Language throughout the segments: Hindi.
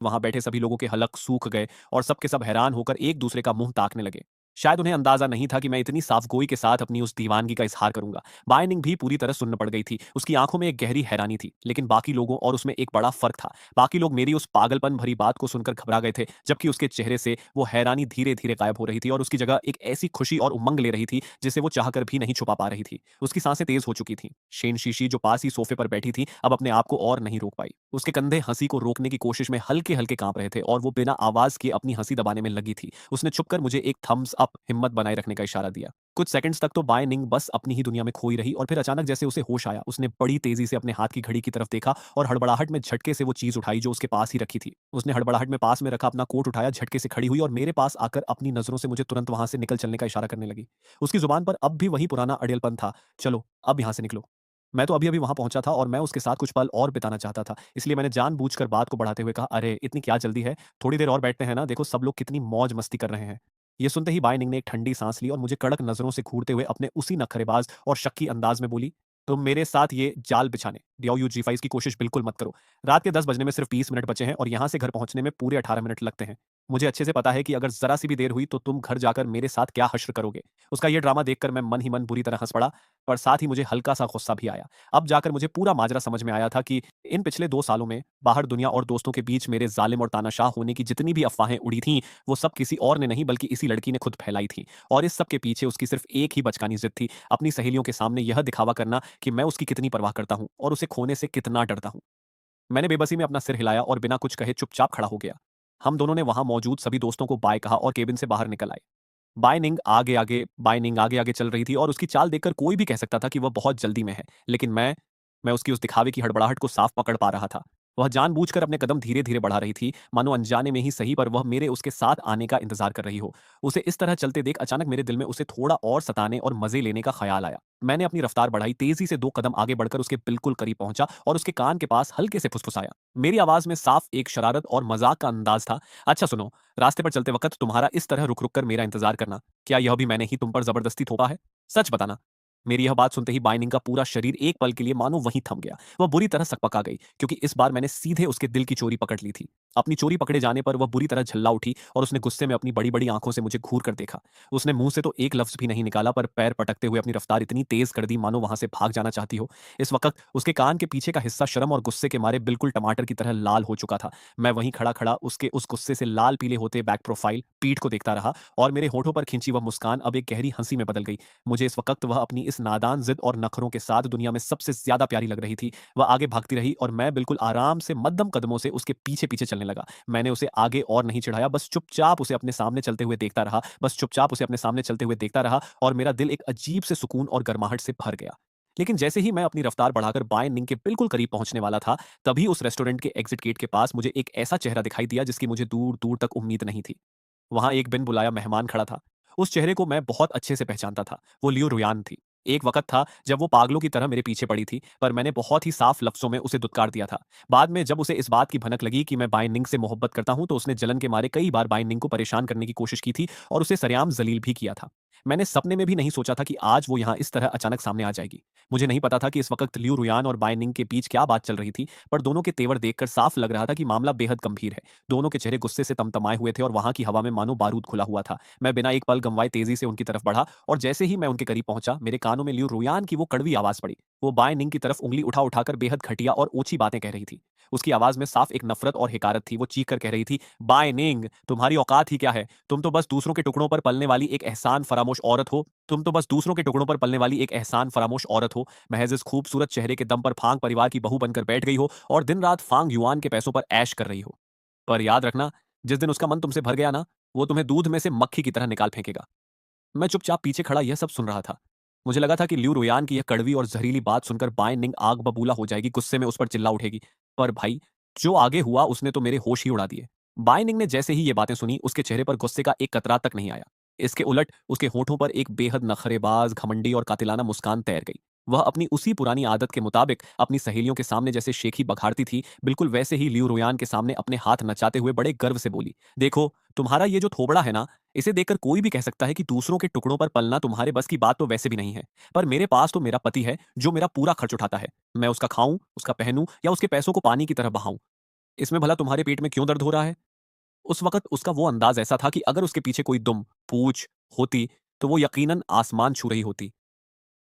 वहां बैठे सभी लोगों के हलक सूख गए और सबके सब हैरान होकर एक दूसरे का मुंह ताकने लगे। शायद उन्हें अंदाजा नहीं था कि मैं इतनी साफगोई के साथ अपनी उस दीवानगी का इजहार करूंगा। बायनिंग भी पूरी तरह सुन्न पड़ गई थी। उसकी आंखों में एक गहरी हैरानी थी, लेकिन बाकी लोगों और उसमें एक बड़ा फर्क था। बाकी लोग मेरी उस पागलपन भरी बात को सुनकर घबरा गए थे, जबकि उसके चेहरे से वो हैरानी धीरे धीरे गायब हो रही थी और उसकी जगह एक ऐसी खुशी और उमंग ले रही थी जिसे वो चाहकर भी नहीं छुपा पा रही थी। उसकी सांसें तेज हो चुकी थीं। शेन शीशी जो पास ही सोफे पर बैठी थी अब अपने आप को और नहीं रोक पाई। उसके कंधे हंसी को रोकने की कोशिश में हल्के हल्के कांप रहे थे और वो बिना आवाज के अपनी हंसी दबाने में लगी थी। उसने छुपकर मुझे एक थम्स अप हिम्मत बनाए रखने का इशारा दिया। कुछ सेकंड्स तक तो बाय निंग बस अपनी ही दुनिया में खोई रही और फिर अचानक जैसे उसे होश आया, उसने बड़ी तेजी से अपने हाथ की घड़ी की तरफ देखा और हड़बड़ाहट में झटके से वो चीज उठाई जो उसके पास ही रखी थी। उसने हड़बड़ाहट में पास में रखा अपना कोट उठाया, झटके से खड़ी हुई और मेरे पास आकर अपनी नजरों से मुझे तुरंत वहां से निकल चलने का इशारा करने लगी। उसकी जुबान पर अब भी वही पुराना अड़ियलपन था। चलो अब यहां से निकलो। मैं तो अभी-अभी वहां पहुंचा था और मैं उसके साथ कुछ पल और बिताना चाहता था। इसलिए मैंने जानबूझकर बात को बढ़ाते हुए कहा, "अरे! इतनी क्या जल्दी है? थोड़ी देर और बैठते हैं ना, देखो सब लोग कितनी मौज-मस्ती कर रहे हैं।" ये सुनते ही बाय निंग ने एक ठंडी सांस ली और मुझे कड़क नजरों से घूरते हुए अपने उसी नखरेबाज और शक्की अंदाज में बोली, "तुम मेरे साथ ये जाल बिछाने, DOUG5 की कोशिश बिल्कुल मत करो। रात के 10 बजने में सिर्फ 20 मिनट बचे हैं और यहां से घर पहुंचने में पूरे 18 मिनट लगते हैं। मुझे अच्छे से पता है कि अगर जरा सी भी देर हुई तो तुम घर जाकर मेरे साथ क्या हश्र करोगे।" उसका ये ड्रामा देखकर मैं मन ही मन बुरी तरह हंस पड़ा, पर साथ ही मुझे हल्का सा गुस्सा भी आया। अब जाकर मुझे पूरा माजरा समझ में आया था कि इन पिछले 2 सालों में बाहर दुनिया और दोस्तों के बीच मेरे ज़ालिम और तानाशाह होने की जितनी भी अफ़वाहें उड़ी थीं, वो सब किसी और ने नहीं बल्कि इसी लड़की ने खुद फैलाई थी। और इस सब के पीछे उसकी सिर्फ़ एक ही बचकानी ज़िद थी, अपनी सहेलियों के सामने यह दिखावा करना कि मैं उसकी कितनी परवाह करता हूँ और उसे खोने से कितना डरता हूँ। मैंने बेबसी में अपना सिर हिलाया और बिना कुछ कहे चुपचाप खड़ा हो गया। हम दोनों ने वहाँ मौजूद सभी दोस्तों को बाय कहा और केबिन से बाहर निकल आए। बाय निंग आगे-आगे चल रही थी और उसकी चाल देखकर कोई भी कह सकता था कि वह बहुत जल्दी में है। लेकिन मैं उसकी उस दिखावे की हड़बड़ाहट को साफ पकड़ पा रहा था। वह जानबूझकर अपने कदम धीरे-धीरे बढ़ा रही थी, मानो अनजाने में ही सही पर वह मेरे उसके साथ आने का इंतज़ार कर रही हो। उसे इस तरह चलते देख अचानक मेरे दिल में उसे थोड़ा और सताने और मज़े लेने का ख़्याल आया। मैंने अपनी रफ़्तार बढ़ाई, तेज़ी से 2 कदम आगे बढ़कर उसके बिल्कुल करीब पहुँचा और उसके कान के पास हल्के से फुसफुसाया। मेरी आवाज़ में साफ एक शरारत और मज़ाक का अंदाज़ था। "अच्छा सुनो, रास्ते पर चलते वक़्त तुम्हारा इस तरह रुक-रुक कर मेरा इंतज़ार करना, क्या यह भी मैंने ही तुम पर ज़बरदस्ती थोपा है? सच बताना।" मेरी यह बात सुनते ही बाइनिंग का पूरा शरीर एक पल के लिए मानो वहीं थम गया। वह बुरी तरह सकपका गई, क्योंकि इस बार मैंने सीधे उसके दिल की चोरी पकड़ ली थी। अपनी चोरी पकड़े जाने पर वह बुरी तरह झल्ला उठी और उसने गुस्से में अपनी बड़ी-बड़ी आंखों से मुझे घूर कर देखा। उसने मुँह से तो एक लफ्ज़ भी नहीं निकाला, पर पैर पटकते हुए अपनी रफ्तार इतनी तेज़ कर दी मानो वहाँ से भाग जाना चाहती हो। इस वक़्त उसके कान के पीछे का हिस्सा शर्म और गुस्से के मारे बिल्कुल टमाटर की तरह लाल हो चुका था। मैं वहीं खड़ा-खड़ा उसके उस गुस्से से लाल-पीले होते बैक प्रोफ़ाइल, पीठ को देखता रहा और मेरे होठों पर खिंची वह मुस्कान अब एक गहरी हँसी में बदल गई। मुझे इस वक़्त वह अपनी इस नादान ज़िद और नखरों के साथ दुनिया में सबसे ज़्यादा प्यारी लग रही थी। वह आगे भागती रही और मैं बिल्कुल आराम से मध्यम कदमों से उसके पीछे-पीछे चलने लगा। मैंने उसे आगे और नहीं चिढ़ाया, बस चुपचाप उसे अपने सामने चलते हुए देखता रहा, बस चुपचाप उसे अपने सामने चलते हुए देखता रहा और मेरा दिल एक अजीब से सुकून और गर्माहट से भर गया। लेकिन जैसे ही मैं अपनी रफ्तार बढ़ाकर बाएं निंग के बिल्कुल करीब पहुंचने वाला था, तभी उस रेस्टोरेंट के एग्जिट गेट के पास मुझे एक ऐसा चेहरा दिखाई दिया जिसकी मुझे दूर-दूर तक उम्मीद नहीं थी। वहाँ एक बिन बुलाया मेहमान खड़ा था। उस चेहरे को मैं बहुत अच्छे से पहचानता था। वो लियो रुयान थी। एक वक़्त था जब वो पागलों की तरह मेरे पीछे पड़ी थी, पर मैंने बहुत ही साफ लफ्ज़ों में उसे दुत्कार दिया था। बाद में जब उसे इस बात की भनक लगी कि मैं बाय निंग से मोहब्बत करता हूँ, तो उसने जलन के मारे कई बार बाय निंग को परेशान करने की कोशिश की थी और उसे सरेआम ज़लील भी किया था। मैंने सपने में भी नहीं सोचा था कि आज वो यहाँ इस तरह अचानक सामने आ जाएगी। मुझे नहीं पता था कि इस वक़्त लियो रुयान और बाय निंग के बीच क्या बात चल रही थी, पर दोनों के तेवर देखकर साफ लग रहा था कि मामला बेहद गंभीर है। दोनों के चेहरे गुस्से से तमतमाए हुए थे और वहाँ की हवा में मानो बारूद खुला हुआ था। मैं बिना एक पल गँवाए तेज़ी से उनकी तरफ बढ़ा और जैसे ही मैं उनके करीब पहुँचा, मेरे कानों में लियो रुयान की वो कड़वी आवाज़ पड़ी। वो बाय निंग की तरफ उँगली उठा-उठाकर बेहद घटिया और ओछी बातें कह रही थी। उसकी आवाज़ में साफ एक नफ़रत और हिकारत थी। वो चीख कर कह रही थी, "बाय निंग, तुम्हारी औकात ही क्या है? तुम तो बस दूसरों के टुकड़ों पर पलने वाली एक एहसान फरामोश औरत हो। तुम तो बस दूसरों के टुकड़ों पर पलने वाली एक एहसान फरामोश औरत हो। महज़ इस खूबसूरत चेहरे के दम पर फांग परिवार की बहू बनकर बैठ गई हो और दिन-रात फांग युआन के पैसों पर ऐश कर रही हो। पर याद रखना, जिस दिन उसका मन तुमसे भर गया ना, वो तुम्हें दूध में से मक्खी की तरह निकाल फेंकेगा।" मैं चुपचाप पीछे खड़ा यह सब सुन रहा था। मुझे लगा था कि ल्यू रोयान की यह कड़वी और जहरीली बात सुनकर बाय निंग आग बबूला हो जाएगी, गुस्से में उस पर चिल्ला उठेगी। पर भाई, जो आगे हुआ उसने तो मेरे होश ही उड़ा दिए। बाय निंग ने जैसे ही ये बातें सुनी, उसके चेहरे पर गुस्से का एक कतरा तक नहीं आया। इसके उलट उसके होठों पर एक बेहद नखरेबाज, घमंडी और कातिलाना मुस्कान तैर गई। वह अपनी उसी पुरानी आदत के मुताबिक अपनी सहेलियों के सामने जैसे शेखी बघारती थी, बिल्कुल वैसे ही ल्यू रोयान के सामने अपने हाथ नचाते हुए बड़े गर्व से बोली, "देखो, तुम्हारा ये जो थोबड़ा है ना, इसे देखकर कोई भी कह सकता है कि दूसरों के टुकड़ों पर पलना तुम्हारे बस की बात तो वैसे भी नहीं है। पर मेरे पास तो मेरा पति है, जो मेरा पूरा खर्च उठाता है। मैं उसका खाऊं, उसका पहनूं या उसके पैसों को पानी की तरह बहाऊं। इसमें भला तुम्हारे पेट में क्यों दर्द हो रहा है? उस वक़्त उसका वो अंदाज़ ऐसा था कि अगर उसके पीछे कोई दुम, पूँछ होती, तो वो यकीनन आसमान छू रही होती।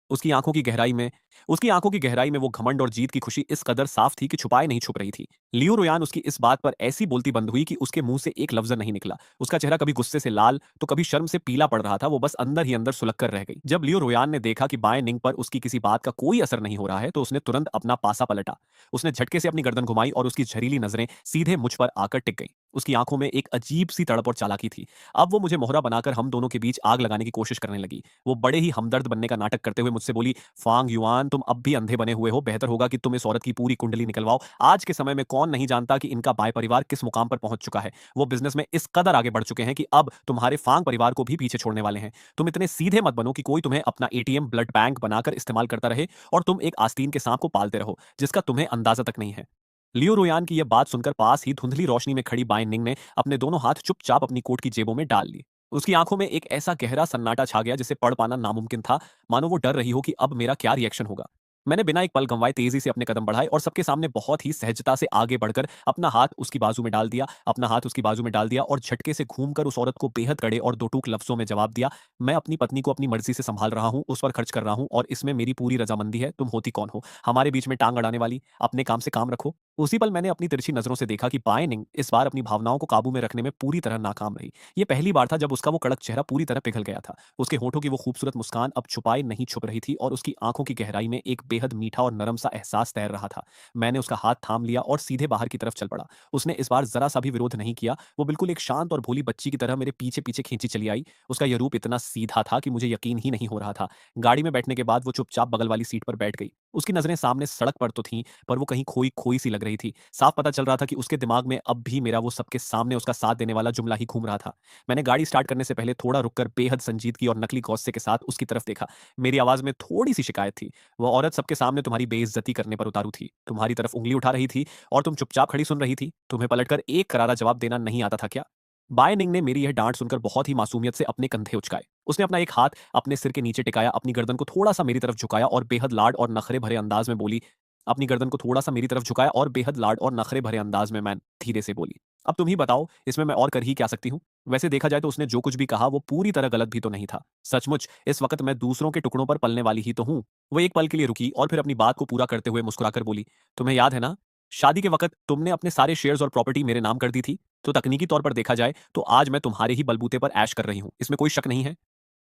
उसकी आँखों की गहराई में उसकी आँखों की गहराई में वो घमंड और जीत की खुशी इस कदर साफ थी कि छुपाए नहीं छुप रही थी। लियू रोयान उसकी इस बात पर ऐसी बोलती बंद हुई कि उसके मुँह से एक लफ्ज़ नहीं निकला। उसका चेहरा कभी गुस्से से लाल, तो कभी शर्म से पीला पड़ रहा था, वो बस अंदर ही अंदर सुलग कर रह गई। जब लियू रोयान ने देखा कि बाएँ निंग पर उसकी किसी बात का कोई असर नहीं हो रहा है, तो उसने तुरंत अपना पासा पलटा। उसने झटके से अपनी गर्दन घुमाई और उसकी झरीली नज़रें सीधे मुझ पर आकर टिक गईं। उसकी आँखों में एक अजीब-सी तड़प और चालाकी थी। अब वो मुझे मोहरा बनाकर हम दोनों के बीच आग लगाने की कोशिश करने लगी। वो बड़े ही हमदर्द बनने का नाटक करते हुए मुझसे बोली, फांग युआन, तुम अब भी अंधे बने हुए हो, बेहतर होगा कि तुम इस औरत की पूरी कुंडली निकलवाओ। आज के समय में कौन नहीं जानता कि इनका बाय परिवार किस मुकाम पर पहुंच चुका है। वो बिजनेस में इस कदर आगे बढ़ चुके हैं कि अब तुम्हारे फांग परिवार को भी पीछे छोड़ने वाले हैं। तुम इतने सीधे मत बनो कि कोई तुम्हें अपना एटीएम ब्लड बैंक बनाकर इस्तेमाल करता रहे और तुम एक आस्तीन के सांप को पालते रहो जिसका तुम्हें अंदाजा तक नहीं है। लियो रोयान की यह बात सुनकर पास ही धुंधली रोशनी में खड़ी बाय निंग ने अपने दोनों हाथ चुपचाप अपनी कोट की जेबों में डाल ली। उसकी आंखों में एक ऐसा गहरा सन्नाटा छा गया जिसे पढ़ पाना नामुमकिन था, मानो वो डर रही हो कि अब मेरा क्या रिएक्शन होगा। मैंने बिना एक पल गंवाए तेजी से अपने कदम बढ़ाए और सबके सामने बहुत ही सहजता से आगे बढ़कर अपना हाथ उसकी बाजू में डाल दिया और झटके से घूमकर उस औरत को बेहद कड़े और दो टूक लफ्जों में जवाब दिया, मैं अपनी पत्नी को अपनी मर्जी से संभाल रहा हूं, उस पर खर्च कर रहा हूं और इसमें मेरी पूरी रजामंदी है। तुम होती कौन हो हमारे बीच में टांग अड़ाने वाली? अपने काम से काम रखो। उसी पल मैंने अपनी तिरछी नजरों से देखा कि बायनिंग इस बार अपनी भावनाओं को काबू में रखने में पूरी तरह नाकाम रही। ये पहली बार था जब उसका वो कड़क चेहरा पूरी तरह पिघल गया था। उसके होठों की वो खूबसूरत मुस्कान अब छुपाए नहीं छुप रही थी और उसकी आंखों की गहराई में एक बेहद मीठा और नरम सा एहसास तैर रहा था। मैंने उसका हाथ थाम लिया और सीधे बाहर की तरफ चल पड़ा। उसने इस बार जरा सा भी विरोध नहीं किया। वो बिल्कुल एक शांत और भोली बच्ची की तरह मेरे पीछे पीछे खींची चली आई। उसका यह रूप इतना सीधा था कि मुझे यकीन ही नहीं हो रहा था। गाड़ी में बैठने के बाद वो चुपचाप बगल वाली सीट पर बैठ गई। उसकी नजरें सामने सड़क पर तो थीं, पर वो कहीं खोई खोई सी लग रही थी। साफ पता चल रहा था कि उसके दिमाग में अब भी मेरा वो सबके सामने उसका साथ देने वाला जुमला ही घूम रहा था। मैंने गाड़ी स्टार्ट करने से पहले थोड़ा रुककर बेहद संजीदगी और नकली गौस्से के साथ उसकी तरफ देखा। मेरी आवाज में थोड़ी सी शिकायत थी। वह औरत सबके सामने तुम्हारी बेइज्जती करने पर उतारू थी, तुम्हारी तरफ उंगली उठा रही थी और तुम चुपचाप खड़ी सुन रही थी। तुम्हें पलटकर एक करारा जवाब देना नहीं आता था क्या? बाय निंग ने मेरी यह डांट सुनकर बहुत ही मासूमियत से अपने कंधे उचकाए। उसने अपना एक हाथ अपने सिर के नीचे टिकाया, अपनी गर्दन को थोड़ा सा मेरी तरफ झुकाया और बेहद लाड और नखरे भरे अंदाज में बोली अपनी गर्दन को थोड़ा सा मेरी तरफ झुकाया और बेहद लाड और नखरे भरे अंदाज में मैं धीरे से बोली, अब तुम ही बताओ, इसमें मैं और कर ही क्या सकती हूँ? वैसे देखा जाए तो उसने जो कुछ भी कहा वो पूरी तरह गलत भी तो नहीं था। सचमुच इस वक्त मैं दूसरों के टुकड़ों पर पलने वाली ही तो हूँ। वो एक पल के लिए रुकी और फिर अपनी बात को पूरा करते हुए मुस्कुराकर बोली, तुम्हें याद है ना, शादी के वक्त तुमने अपने सारे शेयर्स और प्रॉपर्टी मेरे नाम कर दी थी। तो तकनीकी तौर पर देखा जाए तो आज मैं तुम्हारे ही बलबूते पर ऐश कर रही हूँ, इसमें कोई शक नहीं है।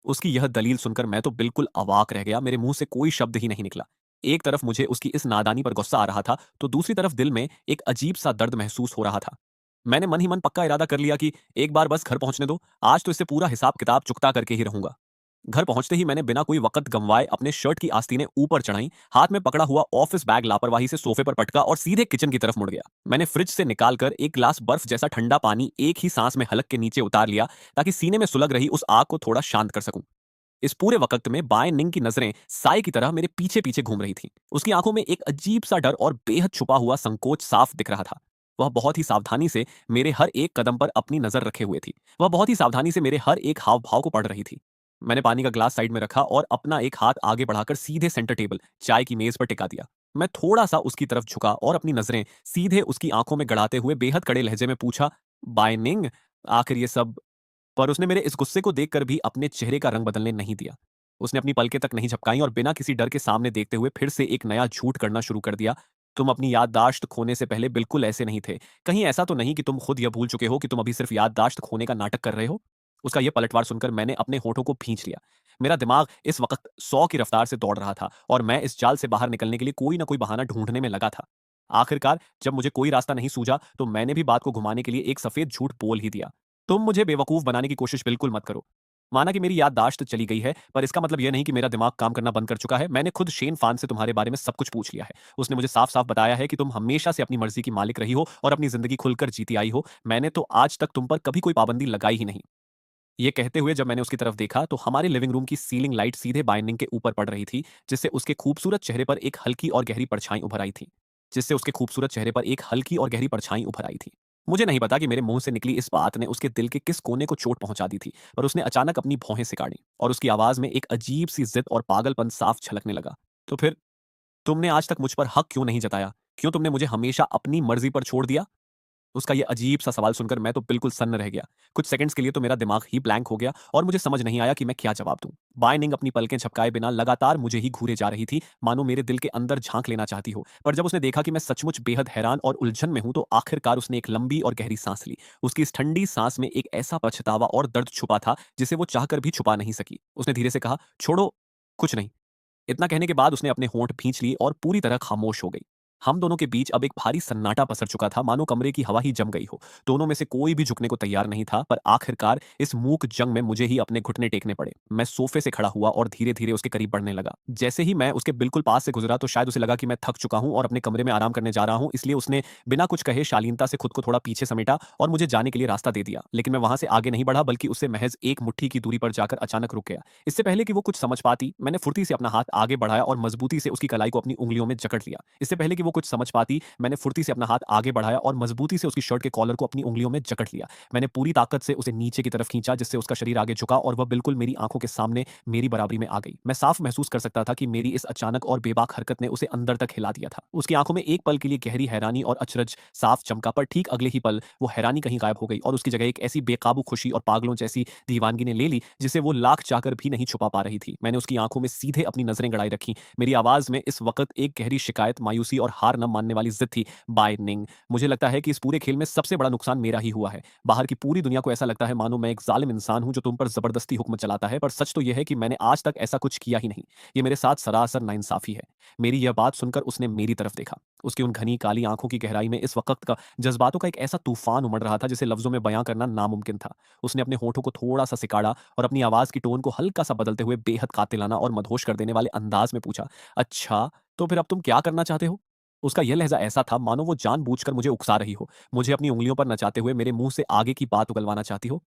उसकी यह दलील सुनकर मैं तो बिल्कुल अवाक रह गया, मेरे मुंह से कोई शब्द ही नहीं निकला। एक तरफ मुझे उसकी इस नादानी पर गुस्सा आ रहा था, तो दूसरी तरफ दिल में एक अजीब सा दर्द महसूस हो रहा था। मैंने मन ही मन पक्का इरादा कर लिया कि एक बार बस घर पहुंचने दो, आज तो इससे पूरा हिसाब किताब चुकता करके ही रहूंगा। घर पहुंचते ही मैंने बिना कोई वक्त गंवाए अपने शर्ट की आस्तीनें ऊपर चढ़ाई, हाथ में पकड़ा हुआ ऑफिस बैग लापरवाही से सोफे पर पटका और सीधे किचन की तरफ मुड़ गया। मैंने फ्रिज से निकालकर एक गिलास बर्फ जैसा ठंडा पानी एक ही सांस में हलक के नीचे उतार लिया, ताकि सीने में सुलग रही उस आग को थोड़ा शांत कर सकूं। इस पूरे वक्त में बाय निंग की नजरें साय की तरह मेरे पीछे पीछे घूम रही थीं। उसकी आंखों में एक अजीब सा डर और बेहद छुपा हुआ संकोच साफ दिख रहा था। वह बहुत ही सावधानी से मेरे हर एक कदम पर अपनी नजर रखे हुए थी। वह बहुत ही सावधानी से मेरे हर एक हाव भाव को पढ़ रही थी। मैंने पानी का ग्लास साइड में रखा और अपना एक हाथ आगे बढ़ाकर सीधे सेंटर टेबल चाय की मेज पर टिका दिया। मैं थोड़ा सा उसकी तरफ झुका और अपनी नजरें सीधे उसकी आंखों में गड़ाते हुए बेहद कड़े लहजे में पूछा, बाय निंग, आखिर ये सब? पर उसने मेरे इस गुस्से को देखकर भी अपने चेहरे का रंग बदलने नहीं दिया। उसने अपनी पलकें तक नहीं झपकाईं और बिना किसी डर के सामने देखते हुए फिर से एक नया झूठ करना शुरू कर दिया। तुम अपनी याददाश्त खोने से पहले बिल्कुल ऐसे नहीं थे। कहीं ऐसा तो नहीं कि तुम खुद यह भूल चुके हो कि तुम अभी सिर्फ याददाश्त खोने का नाटक कर रहे हो? उसका यह पलटवार सुनकर मैंने अपने होठों को भींच लिया। मेरा दिमाग इस वक्त 100 की रफ्तार से दौड़ रहा था और मैं इस जाल से बाहर निकलने के लिए कोई ना कोई बहाना ढूंढने में लगा था। आखिरकार जब मुझे कोई रास्ता नहीं सूझा तो मैंने भी बात को घुमाने के लिए एक सफेद झूठ बोल ही दिया। तुम मुझे बेवकूफ बनाने की कोशिश बिल्कुल मत करो। माना कि मेरी याददाश्त चली गई है, पर इसका मतलब यह नहीं कि मेरा दिमाग काम करना बंद कर चुका है। मैंने खुद शेन फान से तुम्हारे बारे में सब कुछ पूछ लिया है। उसने मुझे साफ-साफ बताया है कि तुम हमेशा से अपनी मर्जी की मालिक रही हो और अपनी जिंदगी खुलकर जीती आई हो। मैंने तो आज तक तुम पर कभी कोई पाबंदी लगाई ही नहीं। ये कहते हुए जब मैंने उसकी तरफ देखा तो हमारे लिविंग रूम की सीलिंग लाइट सीधे बाइंडिंग के ऊपर पड़ रही थी, जिससे उसके खूबसूरत चेहरे पर एक हल्की और गहरी परछाई उभर आई थी। मुझे नहीं पता कि मेरे मुंह से निकली इस बात ने उसके दिल के किस कोने को चोट पहुंचा दी थी, पर उसने अचानक अपनी भौहें सिकाड़ी और उसकी आवाज में एक अजीब सी जिद और पागलपन साफ झलकने लगा। तो फिर तुमने आज तक मुझ पर हक क्यों नहीं जताया? क्यों तुमने मुझे हमेशा अपनी मर्जी पर छोड़ दिया? उसका ये अजीब-सा सवाल सुनकर मैं तो बिल्कुल सन्न रह गया। कुछ सेकंड्स के लिए तो मेरा दिमाग ही ब्लैंक हो गया और मुझे समझ नहीं आया कि मैं क्या जवाब दूँ। बाय निंग अपनी पलकें झपकाए बिना लगातार मुझे ही घूरे जा रही थी, मानो मेरे दिल के अंदर झाँक लेना चाहती हो। पर जब उसने देखा कि मैं सचमुच बेहद हैरान और उलझन में हूँ, तो आखिरकार उसने एक लंबी और गहरी साँस ली। उसकी इस ठंडी साँस में एक ऐसा पछतावा और दर्द छुपा था, जिसे वो चाहकर भी छुपा नहीं सकी। उसने धीरे से कहा, "छोड़ो, कुछ नहीं।" इतना कहने के बाद उसने अपने होंठ भींच लिए और पूरी तरह खामोश हो गई। हम दोनों के बीच अब एक भारी सन्नाटा पसर चुका था, मानो कमरे की हवा ही जम गई हो। दोनों में से कोई भी झुकने को तैयार नहीं था, पर आखिरकार इस मूक जंग में मुझे ही अपने घुटने टेकने पड़े। मैं सोफे से खड़ा हुआ और धीरे-धीरे उसके करीब बढ़ने लगा। जैसे ही मैं उसके बिल्कुल पास से गुजरा, तो शायद उसे लगा कि मैं थक चुका हूँ और अपने कमरे में आराम करने जा रहा हूँ, इसलिए उसने बिना कुछ कहे शालीनता से खुद को थोड़ा पीछे समेटा और मुझे जाने के लिए रास्ता दे दिया। लेकिन मैं वहां से आगे नहीं बढ़ा, बल्कि उससे महज एक मुट्ठी की दूरी पर जाकर अचानक रुक गया। इससे पहले कि वो कुछ समझ पाती, मैंने फुर्ती से अपना हाथ आगे बढ़ाया और मजबूती से उसकी कलाई को अपनी उंगलियों में जकड़ लिया। इससे पहले कि वो कुछ समझ पाती, मैंने फुर्ती से अपना हाथ आगे बढ़ाया और मजबूती से उसकी शर्ट के कॉलर को अपनी उंगलियों में जकड़ लिया। मैंने पूरी ताकत से उसे नीचे की तरफ खींचा, जिससे उसका शरीर आगे झुका और वह बिल्कुल मेरी आंखों के सामने मेरी बराबरी में आ गई। मैं साफ महसूस कर सकता था कि मेरी इस अचानक और बेबाक हरकत ने उसे अंदर तक हिला दिया था। उसकी आंखों में एक पल के लिए गहरी हैरानी और अचरज साफ चमका, पर ठीक अगले ही पल वो हैरानी कहीं गायब हो गई और उसकी जगह एक ऐसी बेकाबू खुशी और पागलों जैसी दीवानगी ने ले ली, जिसे वो लाख चाहकर भी नहीं छुपा पा रही थी। मैंने उसकी आंखों में सीधे अपनी नजरें गड़ाई रखी। मेरी आवाज में इस वक्त एक गहरी शिकायत, मायूसी और हार न मानने वाली जिद थी। बाय निंग, मुझे लगता है कि इस पूरे खेल में सबसे बड़ा नुकसान मेरा ही हुआ है। बाहर की पूरी दुनिया को ऐसा लगता है मानो मैं एक ज़ालिम इंसान हूँ जो तुम पर ज़बरदस्ती हुक्म चलाता है, पर सच तो यह है कि मैंने आज तक ऐसा कुछ किया ही नहीं। ये मेरे साथ सरासर नाइंसाफ़ी है। मेरी यह बात सुनकर उसने मेरी तरफ देखा। उसकी उन घनी काली आँखों की गहराई में इस वक़्त का जज़्बातों का एक ऐसा तूफ़ान उमड़ रहा था, जिसे लफ़्ज़ों में बयाँ करना नामुमकिन था। उसने अपने होठों को थोड़ा-सा सिकाड़ा और अपनी आवाज़ की टोन को हल्का-सा बदलते हुए बेहद कातिलाना और मदहोश कर देने वाले अंदाज़ में पूछा, "अच्छा, तो फिर अब तुम क्या करना चाहते हो?" उसका यह लहज़ा ऐसा था मानो वो जानबूझकर मुझे उकसा रही हो। मुझे अपनी उँगलियों पर नचाते हुए मेरे मुँह से आगे की बात उगलवाना चाहती हो।